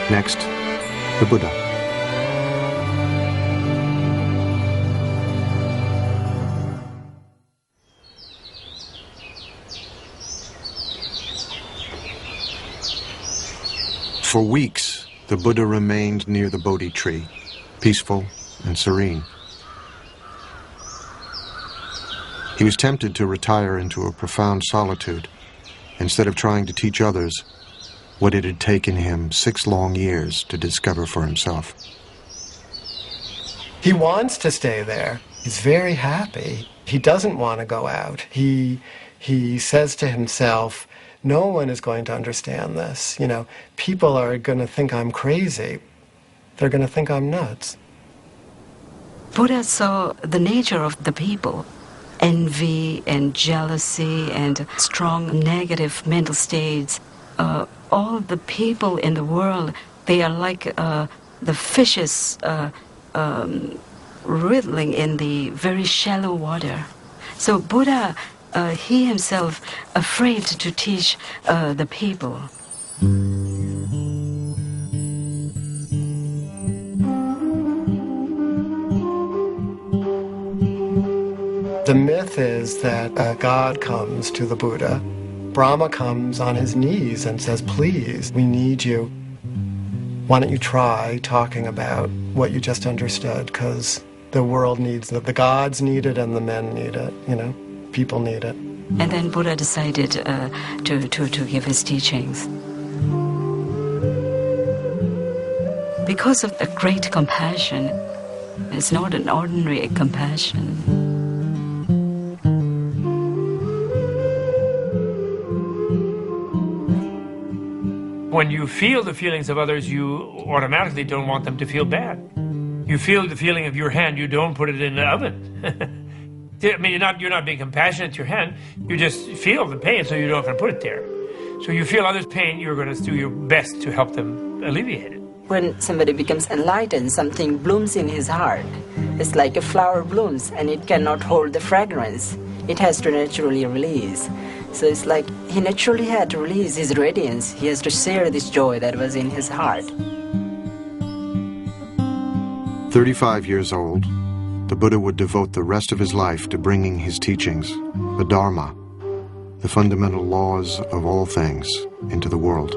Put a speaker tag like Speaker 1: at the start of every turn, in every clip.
Speaker 1: Next, the Buddha. For weeks, the Buddha remained near the Bodhi tree, peaceful and serene. He was tempted to retire into a profound solitude, instead of trying to teach others what it had taken him 6 long years to discover for himself.
Speaker 2: He wants to stay there. He's very happy. He doesn't want to go out. He says to himself, no one is going to understand this. You know, people are going to think I'm crazy. They're going to think I'm nuts.
Speaker 3: Buddha saw the nature of the people. Envy and jealousy and strong negative mental states. All the people in the world, they are like the fishes wriggling in the very shallow water. So Buddha, he himself, afraid to teach the people.
Speaker 2: The myth is that God comes to the Buddha. Brahma comes on his knees and says, please, we need you. Why don't you try talking about what you just understood? Because the world needs it. The gods need it and the men need it, you know? People need it.
Speaker 3: And then Buddha decided to give his teachings. Because of the great compassion, it's not an ordinary compassion.
Speaker 4: When you feel the feelings of others, you automatically don't want them to feel bad. You feel the feeling of your hand, you don't put it in the oven. I mean, you're not being compassionate to your hand, you just feel the pain, so you're not going to put it there. So you feel others' pain, you're going to do your best to help them alleviate it.
Speaker 5: When somebody becomes enlightened, something blooms in his heart. It's like a flower blooms, and it cannot hold the fragrance. It has to naturally release. So it's like he naturally had to release his radiance. He has to share this joy that was in his heart.
Speaker 1: 35 years old, the Buddha would devote the rest of his life to bringing his teachings, the Dharma, the fundamental laws of all things, into the world.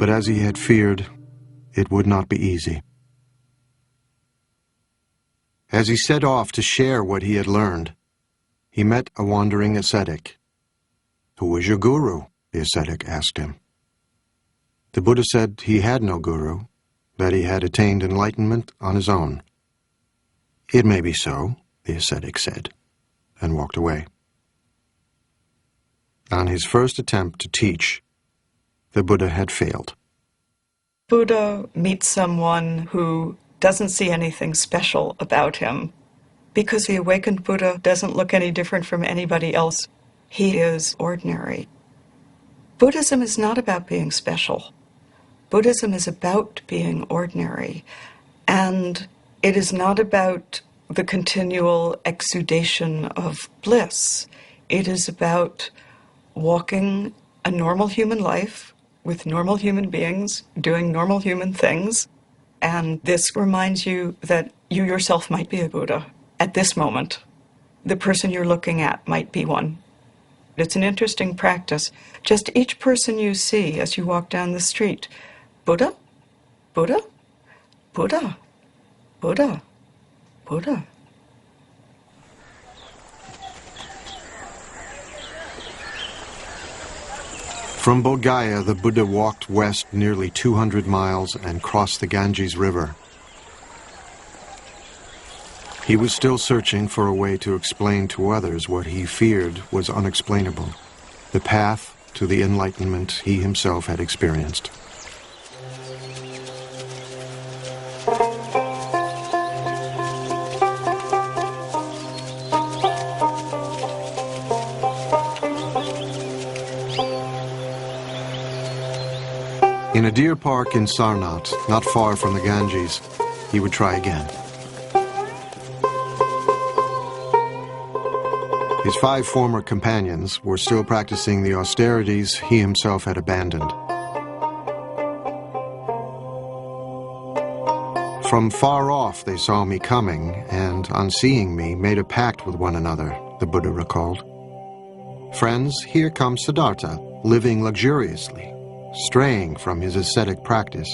Speaker 1: But as he had feared, it would not be easy. As he set off to share what he had learned, he met a wandering ascetic. "Who was your guru?" the ascetic asked him. The Buddha said he had no guru, that he had attained enlightenment on his own. "It may be so," the ascetic said, and walked away. On his first attempt to teach, the Buddha had failed.
Speaker 6: Buddha meets someone who doesn't see anything special about him. Because the awakened Buddha doesn't look any different from anybody else. He is ordinary. Buddhism is not about being special. Buddhism is about being ordinary. And it is not about the continual exudation of bliss. It is about walking a normal human life with normal human beings, doing normal human things. And this reminds you that you yourself might be a Buddha. At this moment, the person you're looking at might be one. It's an interesting practice. Just each person you see as you walk down the street, Buddha, Buddha, Buddha, Buddha, Buddha.
Speaker 1: From Bodh Gaya, the Buddha walked west nearly 200 miles and crossed the Ganges River. He was still searching for a way to explain to others what he feared was unexplainable, the path to the enlightenment he himself had experienced. In a deer park in Sarnath, not far from the Ganges, he would try again. His 5 former companions were still practicing the austerities he himself had abandoned. From far off they saw me coming, and on seeing me made a pact with one another, the Buddha recalled. Friends, here comes Siddhartha, living luxuriously, straying from his ascetic practice.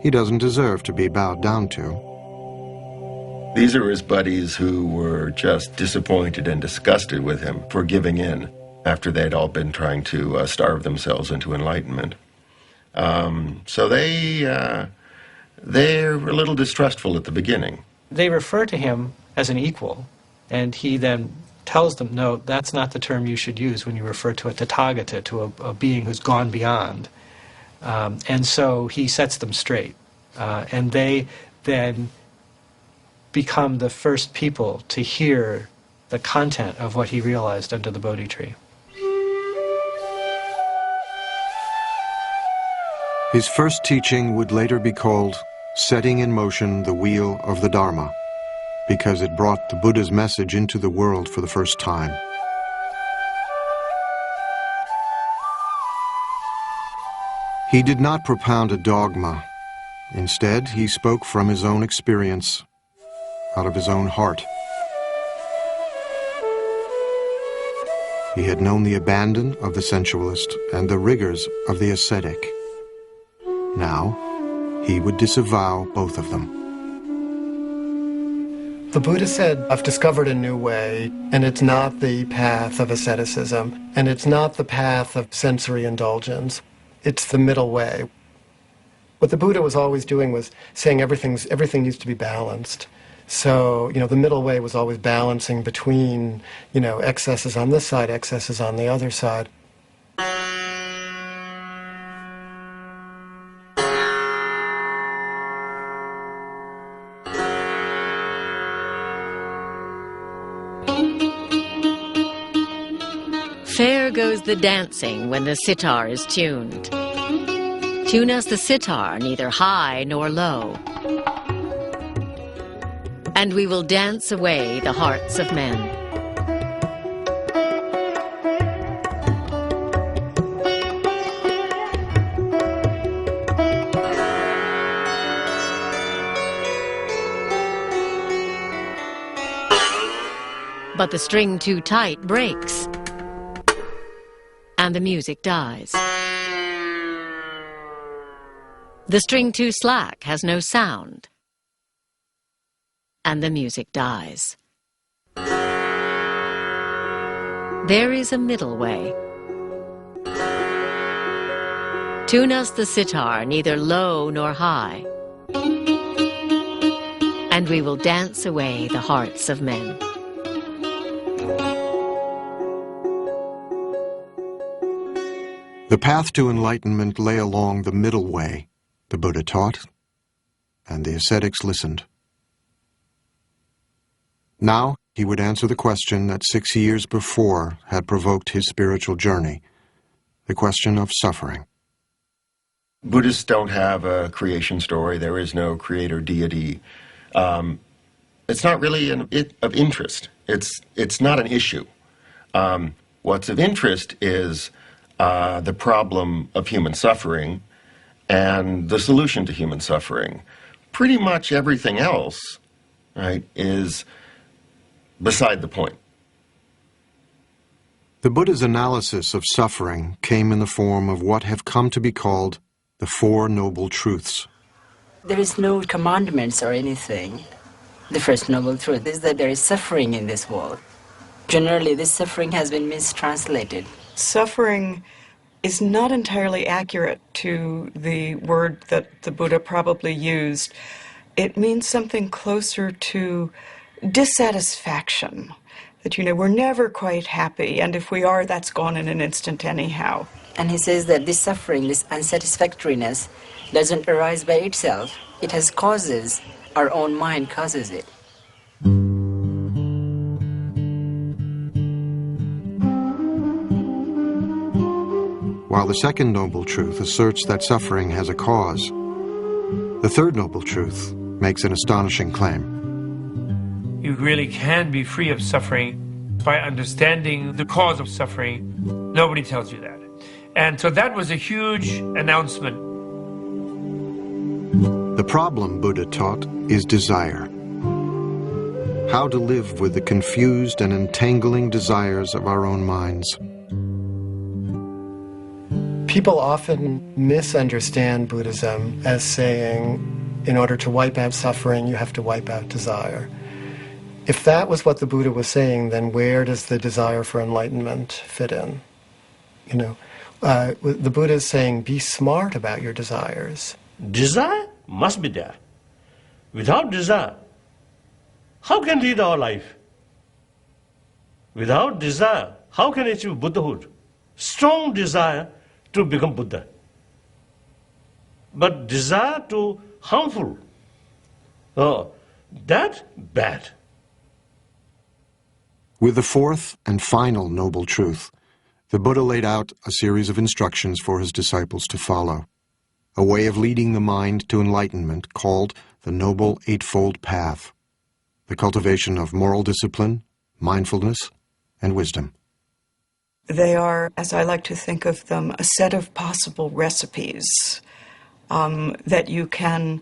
Speaker 1: He doesn't deserve to be bowed down to.
Speaker 7: These are his buddies who were just disappointed and disgusted with him for giving in after they'd all been trying to starve themselves into enlightenment. So they're a little distrustful at the beginning.
Speaker 8: They refer to him as an equal, and he then tells them, no, that's not the term you should use when you refer to a Tathagata, to a being who's gone beyond. And so he sets them straight. And they then become the first people to hear the content of what he realized under the Bodhi tree.
Speaker 1: His first teaching would later be called Setting in Motion the Wheel of the Dharma, because it brought the Buddha's message into the world for the first time. He did not propound a dogma. Instead, he spoke from his own experience, out of his own heart. He had known the abandon of the sensualist and the rigors of the ascetic. Now, he would disavow both of them.
Speaker 2: The Buddha said, I've discovered a new way, and it's not the path of asceticism, and it's not the path of sensory indulgence. It's the middle way. What the Buddha was always doing was saying everything needs to be balanced. So, the middle way was always balancing between, excesses on this side, excesses on the other side.
Speaker 9: Fair goes the dancing when the sitar is tuned. Tune us the sitar, neither high nor low, and we will dance away the hearts of men. But the string too tight breaks, and the music dies. The string too slack has no sound, and the music dies. There is a middle way. Tune us the sitar, neither low nor high, and we will dance away the hearts of men.
Speaker 1: The path to enlightenment lay along the middle way, the Buddha taught, and the ascetics listened. Now he would answer the question that 6 years before had provoked his spiritual journey, the question of suffering.
Speaker 7: Buddhists don't have a creation story. There is no creator deity. It's not really of interest. It's not an issue. What's of interest is the problem of human suffering and the solution to human suffering. Pretty much everything else, right, is beside the point.
Speaker 1: The Buddha's analysis of suffering came in the form of what have come to be called the Four Noble Truths.
Speaker 5: There is no commandments or anything. The first noble truth is that there is suffering in this world. Generally, this suffering has been mistranslated.
Speaker 6: Suffering is not entirely accurate to the word that the Buddha probably used. It means something closer to dissatisfaction, that, we're never quite happy, and if we are, that's gone in an instant anyhow.
Speaker 5: And he says that this suffering, this unsatisfactoriness, doesn't arise by itself. It has causes. Our own mind causes it.
Speaker 1: While the second noble truth asserts that suffering has a cause, the third noble truth makes an astonishing claim.
Speaker 4: You really can be free of suffering by understanding the cause of suffering. Nobody tells you that. And so that was a huge announcement.
Speaker 1: The The problem, Buddha taught, is desire. How to live with the confused and entangling desires of our own minds.
Speaker 2: People often misunderstand Buddhism as saying, in order to wipe out suffering, you have to wipe out desire. If that was what the Buddha was saying, then where does the desire for enlightenment fit in? You know, the Buddha is saying, be smart about your desires.
Speaker 10: Desire must be there. Without desire, how can lead our life? Without desire, how can achieve Buddhahood? Strong desire to become Buddha. But desire to harmful, that bad.
Speaker 1: With the fourth and final noble truth, the Buddha laid out a series of instructions for his disciples to follow, a way of leading the mind to enlightenment called the Noble Eightfold Path, the cultivation of moral discipline, mindfulness, and wisdom.
Speaker 6: They are, as I like to think of them, a set of possible recipes that you can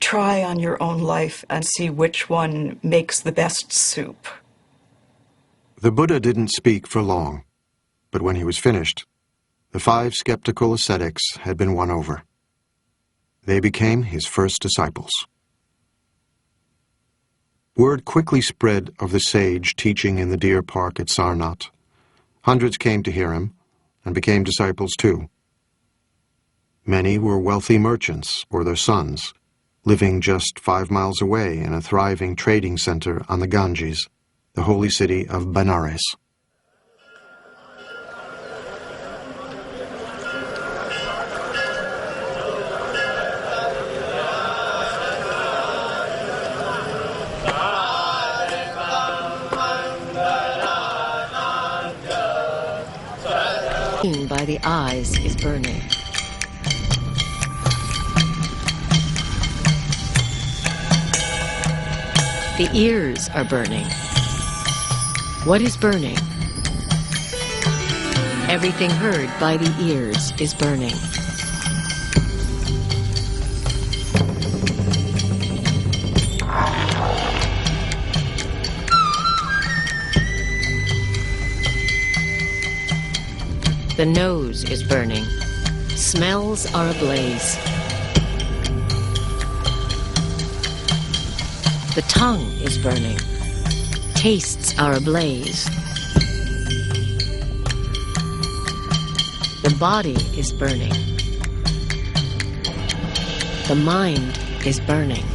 Speaker 6: try on your own life and see which one makes the best soup.
Speaker 1: The Buddha didn't speak for long, but when he was finished, the 5 skeptical ascetics had been won over. They became his first disciples. Word quickly spread of the sage teaching in the deer park at Sarnath. Hundreds came to hear him and became disciples too. Many were wealthy merchants or their sons, living just 5 miles away in a thriving trading center on the Ganges, the holy city of Benares.
Speaker 9: By the eyes is burning. The ears are burning. What is burning? Everything heard by the ears is burning. The nose is burning. Smells are ablaze. The tongue is burning. Tastes are ablaze. The body is burning. The mind is burning.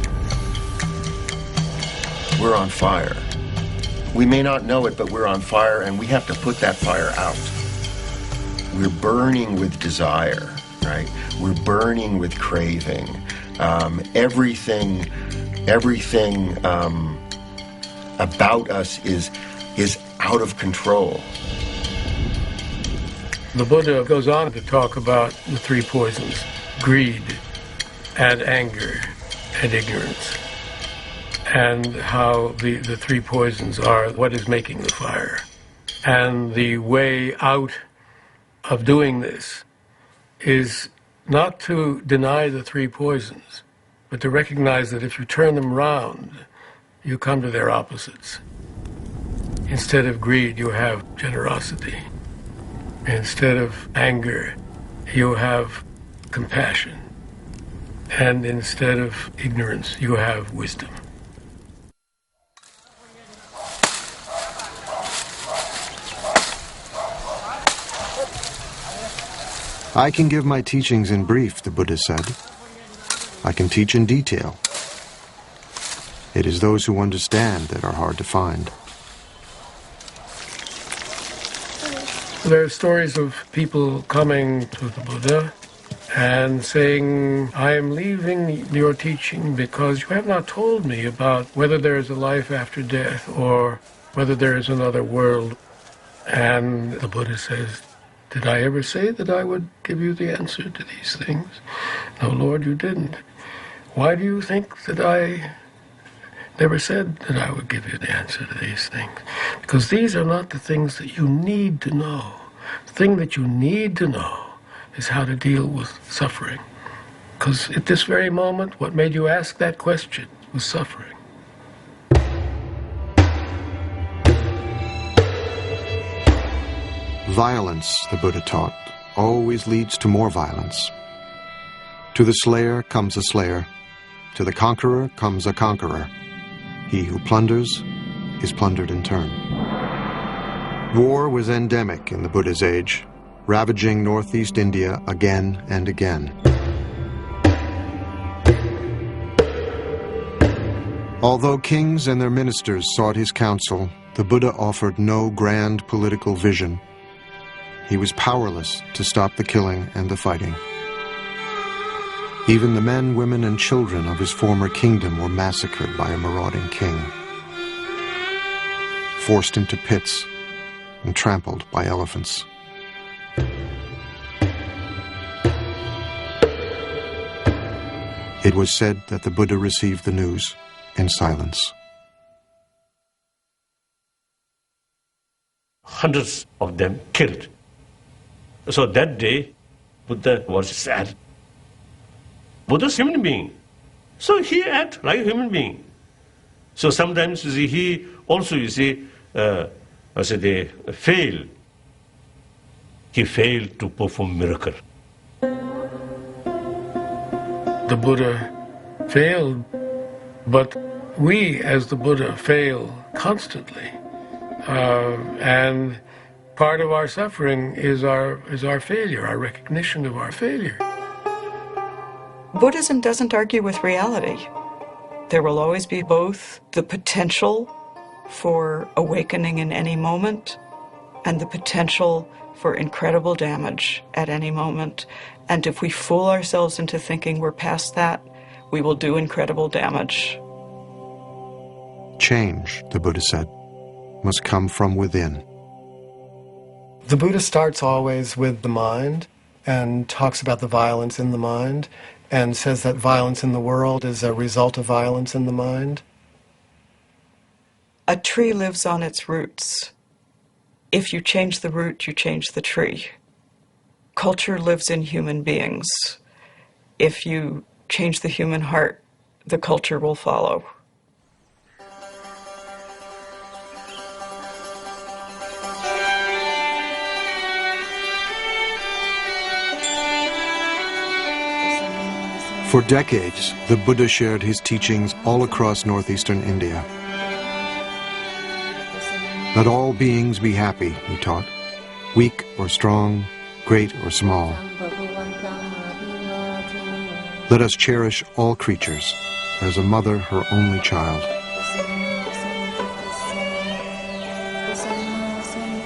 Speaker 7: We're on fire. We may not know it, but we're on fire, and we have to put that fire out. We're burning with desire, right? We're burning with craving. Everything about us is out of control.
Speaker 4: The Buddha goes on to talk about the 3 poisons: greed and anger and ignorance, and how the 3 poisons are what is making the fire. And the way out of doing this is not to deny the 3 poisons, but to recognize that if you turn them round, you come to their opposites. Instead of greed, you have generosity. Instead of anger, you have compassion. And instead of ignorance, you have wisdom.
Speaker 1: I can give my teachings in brief, the Buddha said. I can teach in detail. It is those who understand that are hard to find.
Speaker 4: There are stories of people coming to the Buddha and saying, I am leaving your teaching because you have not told me about whether there is a life after death or whether there is another world. And the Buddha says, did I ever say that I would give you the answer to these things? No, Lord, you didn't. Why do you think that I never said that I would give you the answer to these things? Because these are not the things that you need to know. The thing that you need to know is how to deal with suffering.
Speaker 11: Because at this very moment, what made you ask that question was suffering.
Speaker 1: Violence, the Buddha taught, always leads to more violence. To the slayer comes a slayer. To the conqueror comes a conqueror. He who plunders is plundered in turn. War was endemic in the Buddha's age, ravaging northeast India again and again. Although kings and their ministers sought his counsel, the Buddha offered no grand political vision. He was powerless to stop the killing and the fighting. Even the men, women, and children of his former kingdom were massacred by a marauding king, forced into pits and trampled by elephants. It was said that the Buddha received the news in silence.
Speaker 10: Hundreds of them killed. So that day, Buddha was sad. Buddha is a human being. So he acted like a human being. So sometimes he also, they fail. He failed to perform miracle.
Speaker 11: The Buddha failed, but we as the Buddha fail constantly. And part of our suffering is our failure, our recognition of our failure.
Speaker 6: Buddhism doesn't argue with reality. There will always be both the potential for awakening in any moment and the potential for incredible damage at any moment. And if we fool ourselves into thinking we're past that, we will do incredible damage.
Speaker 1: Change, the Buddha said, must come from within.
Speaker 2: The Buddha starts always with the mind and talks about the violence in the mind and says that violence in the world is a result of violence in the mind.
Speaker 6: A tree lives on its roots. If you change the root, you change the tree. Culture lives in human beings. If you change the human heart, the culture will follow.
Speaker 1: For decades, the Buddha shared his teachings all across northeastern India. Let all beings be happy, he taught, weak or strong, great or small. Let us cherish all creatures as a mother her only child.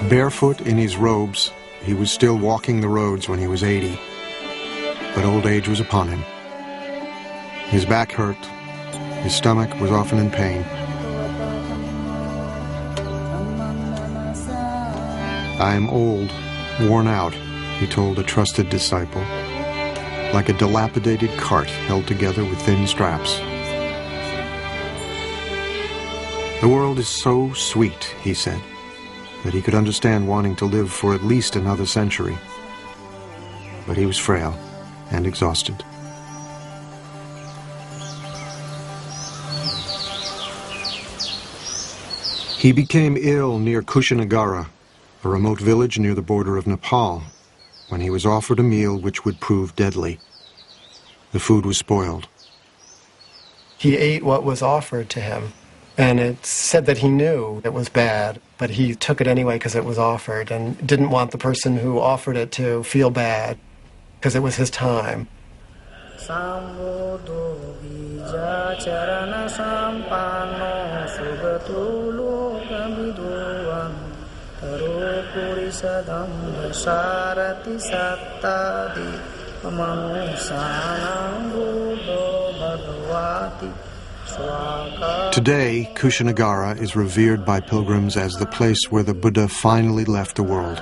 Speaker 1: Barefoot in his robes, he was still walking the roads when he was 80, but old age was upon him. His back hurt, his stomach was often in pain. I am old, worn out, he told a trusted disciple, like a dilapidated cart held together with thin straps. The world is so sweet, he said, that he could understand wanting to live for at least another century. But he was frail and exhausted. He became ill near Kushinagara, a remote village near the border of Nepal, when he was offered a meal which would prove deadly. The food was spoiled.
Speaker 2: He ate what was offered to him, and it said that he knew it was bad, but he took it anyway because it was offered and didn't want the person who offered it to feel bad because it was his time.
Speaker 1: Today, Kushinagara is revered by pilgrims as the place where the Buddha finally left the world.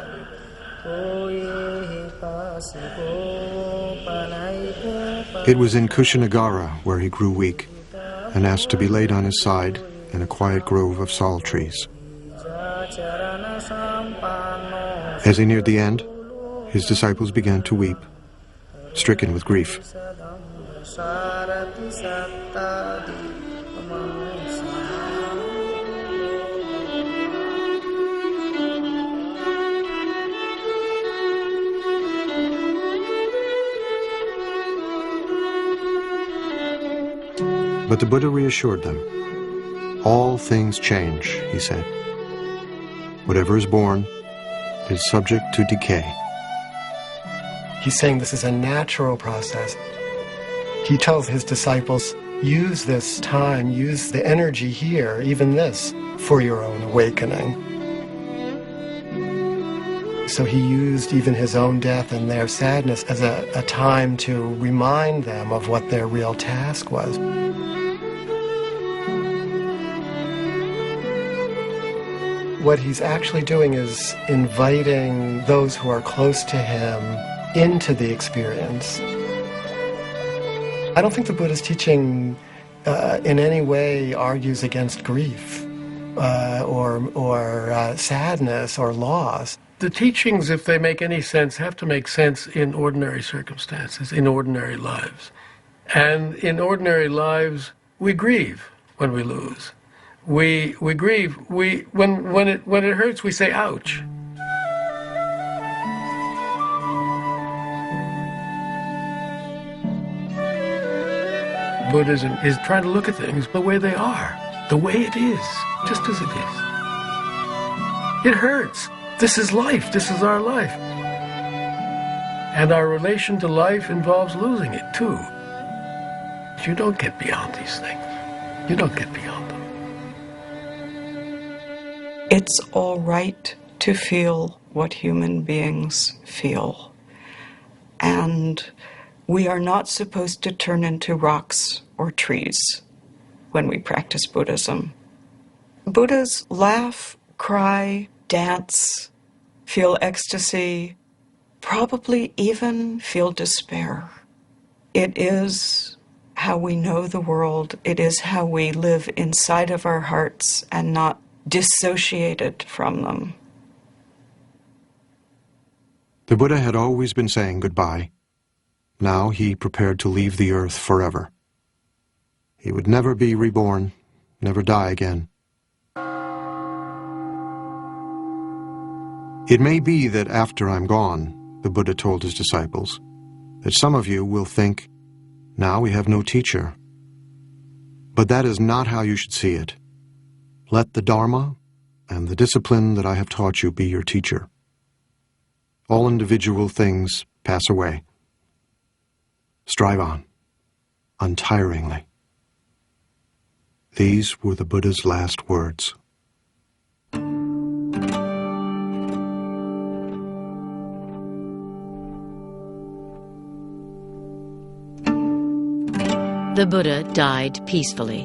Speaker 1: It was in Kushinagara where he grew weak and asked to be laid on his side in a quiet grove of sal trees. As he neared the end, his disciples began to weep, stricken with grief. But the Buddha reassured them. All things change, he said. Whatever is born is subject to decay.
Speaker 2: He's saying this is a natural process. He tells his disciples, use this time, use the energy here, even this, for your own awakening. So he used even his own death and their sadness as a time to remind them of what their real task was. What he's actually doing is inviting those who are close to him into the experience. I don't think the Buddha's teaching in any way argues against grief or sadness or loss.
Speaker 11: The teachings, if they make any sense, have to make sense in ordinary circumstances, in ordinary lives. And in ordinary lives, we grieve when we lose. We grieve. When it hurts, we say, ouch. Buddhism is trying to look at things the way they are, the way it is, just as it is. It hurts. This is life. This is our life. And our relation to life involves losing it, too. You don't get beyond these things. You don't get beyond them.
Speaker 6: It's all right to feel what human beings feel. And we are not supposed to turn into rocks or trees when we practice Buddhism. Buddhas laugh, cry, dance, feel ecstasy, probably even feel despair. It is how we know the world. It is how we live inside of our hearts and not dissociated from them.
Speaker 1: The Buddha had always been saying goodbye. Now he prepared to leave the earth forever. He would never be reborn, never die again. It may be that after I'm gone, the Buddha told his disciples, that some of you will think, now we have no teacher. But that is not how you should see it. Let the Dharma and the discipline that I have taught you be your teacher. All individual things pass away. Strive on, untiringly. These were the Buddha's last words.
Speaker 9: The Buddha died peacefully.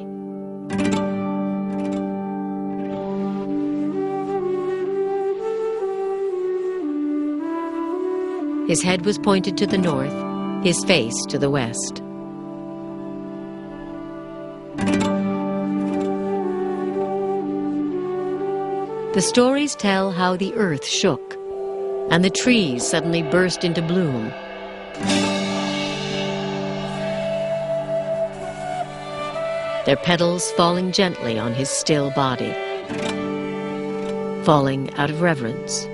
Speaker 9: His head was pointed to the north, his face to the west. The stories tell how the earth shook, and the trees suddenly burst into bloom. Their petals falling gently on his still body, falling out of reverence.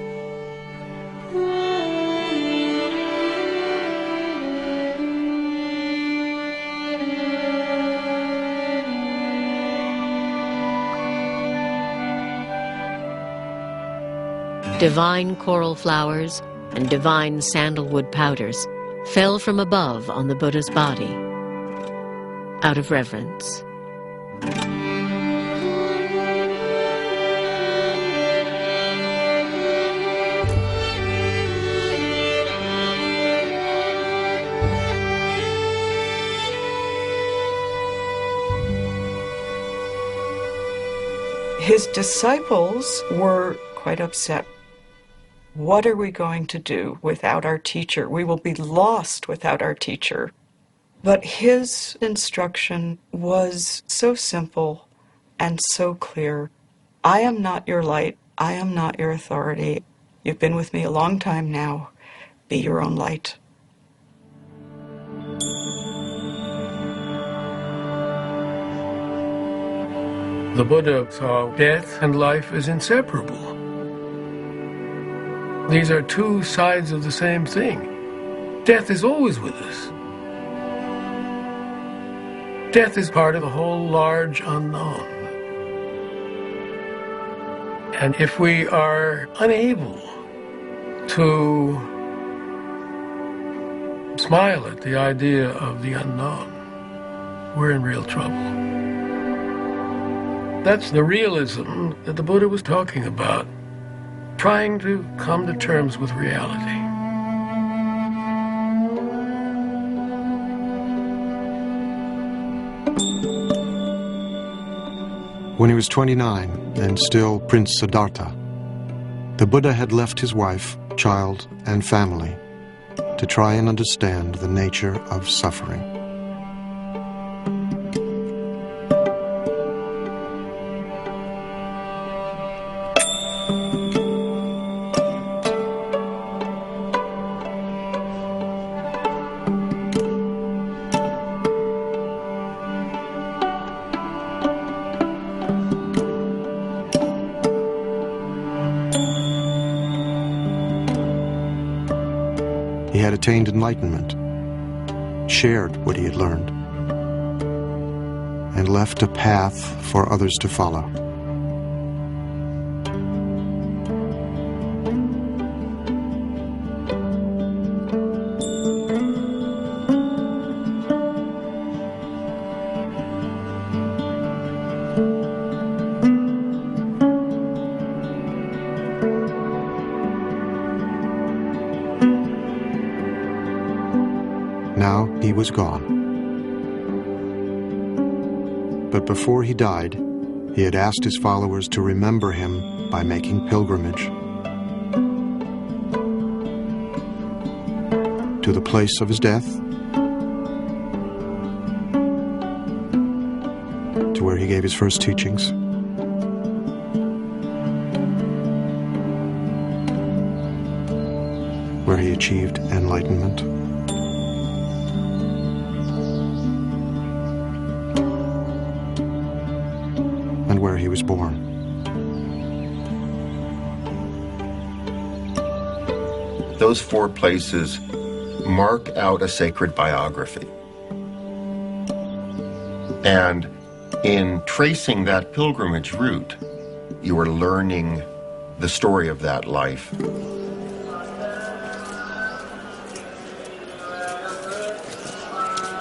Speaker 9: Divine coral flowers and divine sandalwood powders fell from above on the Buddha's body, out of reverence.
Speaker 6: His disciples were quite upset. What are we going to do without our teacher? We will be lost without our teacher. But his instruction was so simple and so clear. I am not your light. I am not your authority. You've been with me a long time now. Be your own light.
Speaker 11: The Buddha saw death and life as inseparable. These are two sides of the same thing. Death is always with us. Death is part of a whole large unknown. And if we are unable to smile at the idea of the unknown, we're in real trouble. That's the realism that the Buddha was talking about, trying to come to terms with reality.
Speaker 1: When he was 29 and still Prince Siddhartha, the Buddha had left his wife, child, and family to try and understand the nature of suffering. He had attained enlightenment, shared what he had learned, and left a path for others to follow. Now he was gone. But before he died, he had asked his followers to remember him by making pilgrimage to the place of his death, to where he gave his first teachings, where he achieved enlightenment, and where he was born.
Speaker 7: Those four places mark out a sacred biography. And in tracing that pilgrimage route, you are learning the story of that life.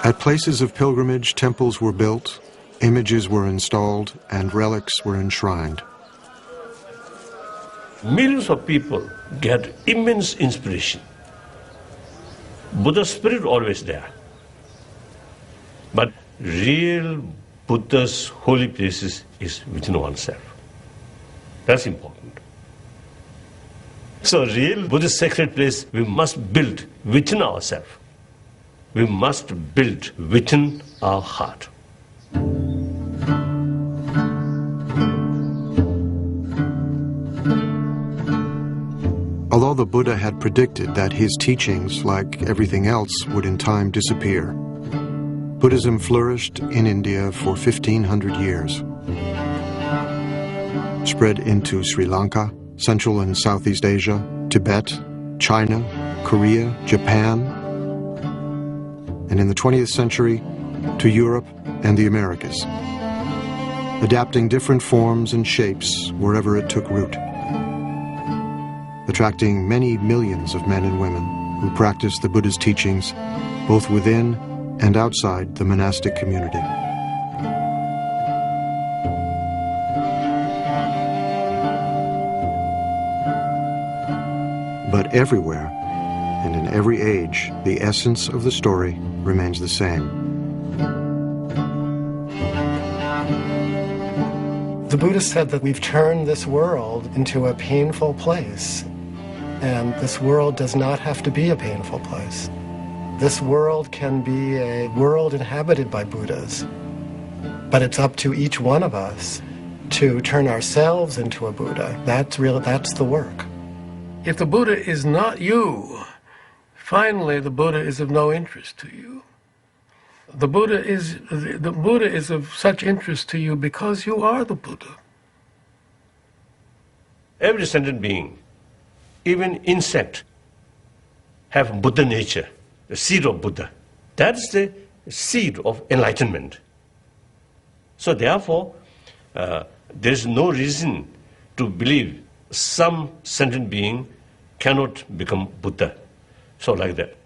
Speaker 1: At places of pilgrimage, temples were built, images were installed, and relics were enshrined.
Speaker 10: Millions of people get immense inspiration. Buddha's spirit always there. But real Buddha's holy places is within oneself. That's important. So real Buddhist sacred place we must build within ourselves. We must build within our heart.
Speaker 1: Although the Buddha had predicted that his teachings, like everything else, would in time disappear, Buddhism flourished in India for 1,500 years. Spread into Sri Lanka, Central and Southeast Asia, Tibet, China, Korea, Japan, and in the 20th century to Europe and the Americas, adapting different forms and shapes wherever it took root, attracting many millions of men and women who practiced the Buddha's teachings both within and outside the monastic community. But everywhere and in every age, the essence of the story remains the same.
Speaker 2: The Buddha said that we've turned this world into a painful place, and this world does not have to be a painful place. This world can be a world inhabited by Buddhas, but it's up to each one of us to turn ourselves into a Buddha. That's the work.
Speaker 11: If the Buddha is not you, finally the Buddha is of no interest to you. The Buddha is of such interest to you because you are the Buddha.
Speaker 10: Every sentient being, even insect, have Buddha nature, the seed of Buddha. That's the seed of enlightenment. So therefore, there is no reason to believe some sentient being cannot become Buddha. So like that.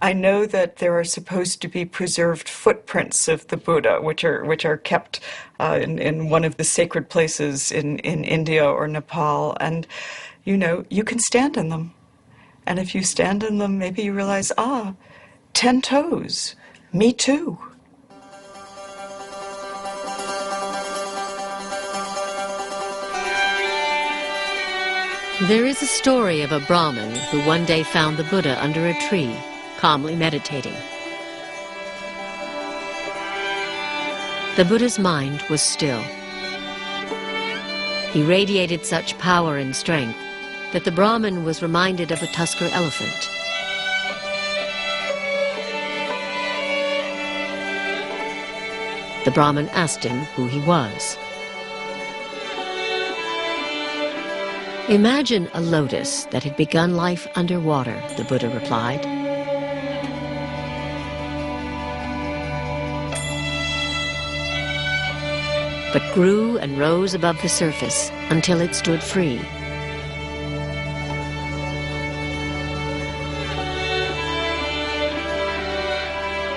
Speaker 6: I know that there are supposed to be preserved footprints of the Buddha, which are kept in one of the sacred places in India or Nepal, and you can stand in them. And if you stand in them, maybe you realize, 10 toes, me too.
Speaker 9: There is a story of a Brahmin who one day found the Buddha under a tree, calmly meditating. The Buddha's mind was still. He radiated such power and strength that the Brahmin was reminded of a Tusker elephant. The Brahmin asked him who he was. Imagine a lotus that had begun life underwater, the Buddha replied. But grew and rose above the surface until it stood free.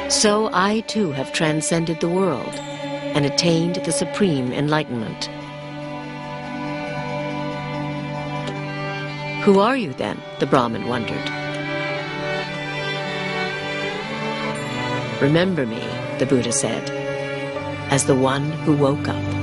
Speaker 9: So I too have transcended the world and attained the supreme enlightenment. Who are you then? The Brahmin wondered. Remember me, the Buddha said, as the one who woke up.